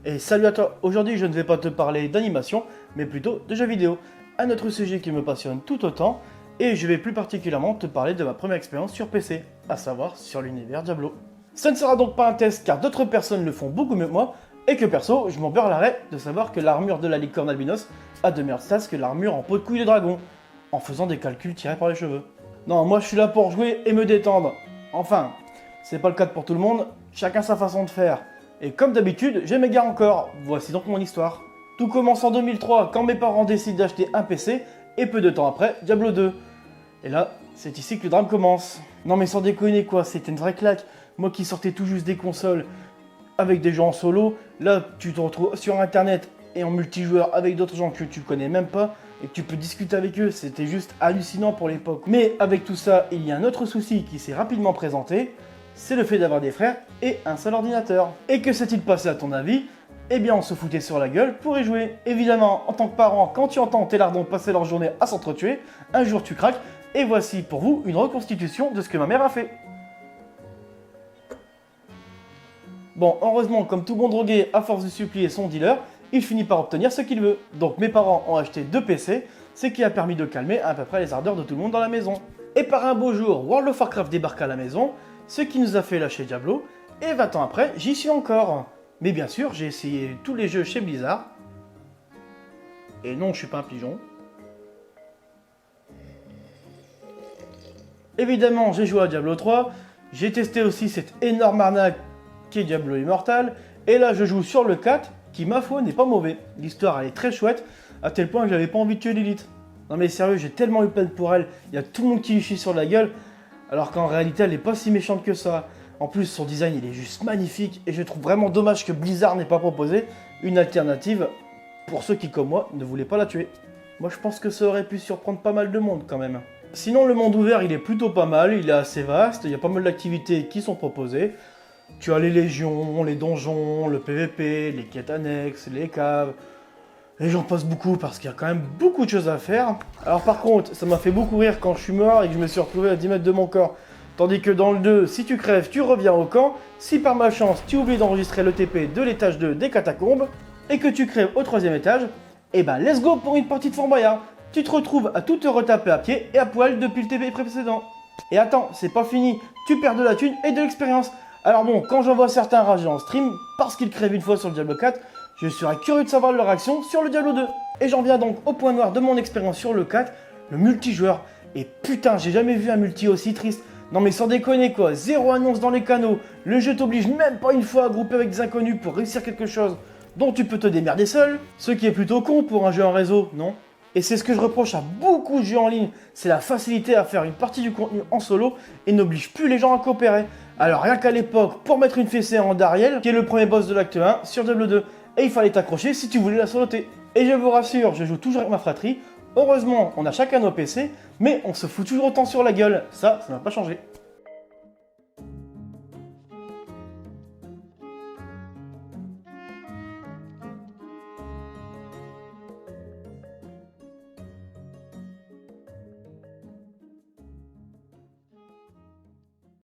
Et salut à toi, aujourd'hui je ne vais pas te parler d'animation, mais plutôt de jeux vidéo, un autre sujet qui me passionne tout autant, et je vais plus particulièrement te parler de ma première expérience sur PC, à savoir sur l'univers Diablo. Ce ne sera donc pas un test car d'autres personnes le font beaucoup mieux que moi, et que perso, je m'en beurre l'arrêt de savoir que l'armure de la licorne albinos a de meilleures stats que l'armure en peau de couille de dragon, en faisant des calculs tirés par les cheveux. Non, moi je suis là pour jouer et me détendre. Enfin, c'est pas le cas pour tout le monde, chacun sa façon de faire. Et comme d'habitude, je m'égare encore. Voici donc mon histoire. Tout commence en 2003 quand mes parents décident d'acheter un PC et peu de temps après, Diablo 2. Et là, c'est ici que le drame commence. Non mais sans déconner quoi, c'était une vraie claque. Moi qui sortais tout juste des consoles avec des jeux en solo, là tu te retrouves sur internet et en multijoueur avec d'autres gens que tu connais même pas et que tu peux discuter avec eux, c'était juste hallucinant pour l'époque. Mais avec tout ça, il y a un autre souci qui s'est rapidement présenté. C'est le fait d'avoir des frères et un seul ordinateur. Et que s'est-il passé à ton avis? Eh bien on se foutait sur la gueule pour y jouer. Évidemment, en tant que parent, quand tu entends tes lardons passer leur journée à s'entretuer, un jour tu craques, et voici pour vous une reconstitution de ce que ma mère a fait. Bon, heureusement, comme tout bon drogué, à force de supplier son dealer, il finit par obtenir ce qu'il veut. Donc mes parents ont acheté 2 PC, ce qui a permis de calmer à peu près les ardeurs de tout le monde dans la maison. Et par un beau jour, World of Warcraft débarque à la maison, ce qui nous a fait lâcher Diablo, et 20 ans après, j'y suis encore. Mais bien sûr, j'ai essayé tous les jeux chez Blizzard. Et non, je suis pas un pigeon. Évidemment, j'ai joué à Diablo 3, j'ai testé aussi cette énorme arnaque qui est Diablo Immortal, et là je joue sur le 4, qui ma foi n'est pas mauvais. L'histoire elle est très chouette, à tel point que j'avais pas envie de tuer Lilith. Non mais sérieux, j'ai tellement eu peine pour elle, il y a tout le monde qui lui chie sur la gueule, alors qu'en réalité elle n'est pas si méchante que ça. En plus son design il est juste magnifique, et je trouve vraiment dommage que Blizzard n'ait pas proposé une alternative pour ceux qui comme moi ne voulaient pas la tuer. Moi je pense que ça aurait pu surprendre pas mal de monde quand même. Sinon le monde ouvert il est plutôt pas mal, il est assez vaste, il y a pas mal d'activités qui sont proposées. Tu as les légions, les donjons, le PVP, les quêtes annexes, les caves. Et j'en passe beaucoup parce qu'il y a quand même beaucoup de choses à faire. Alors par contre, ça m'a fait beaucoup rire quand je suis mort et que je me suis retrouvé à 10 mètres de mon corps. Tandis que dans le 2, si tu crèves, tu reviens au camp. Si par malchance, tu oublies d'enregistrer le TP de l'étage 2 des catacombes et que tu crèves au 3e étage, et ben let's go pour une partie de Fort Boyard. Tu te retrouves à tout te retaper à pied et à poil depuis le TP précédent. Et attends, c'est pas fini, tu perds de la thune et de l'expérience. Alors bon, quand j'en vois certains rager en stream, parce qu'ils crèvent une fois sur le Diablo 4, je serais curieux de savoir leur action sur le Diablo 2. Et j'en viens donc au point noir de mon expérience sur le 4, le multijoueur. Et putain, j'ai jamais vu un multi aussi triste. Non mais sans déconner quoi, zéro annonce dans les canaux, le jeu t'oblige même pas une fois à grouper avec des inconnus pour réussir quelque chose dont tu peux te démerder seul, ce qui est plutôt con pour un jeu en réseau, non? Et c'est ce que je reproche à beaucoup de jeux en ligne, c'est la facilité à faire une partie du contenu en solo et n'oblige plus les gens à coopérer. Alors rien qu'à l'époque, pour mettre une fessée en Dariel, qui est le premier boss de l'acte 1 sur Diablo 2, et il fallait t'accrocher si tu voulais la soloter. Et je vous rassure, je joue toujours avec ma fratrie, heureusement on a chacun nos PC, mais on se fout toujours autant sur la gueule, ça n'a pas changé.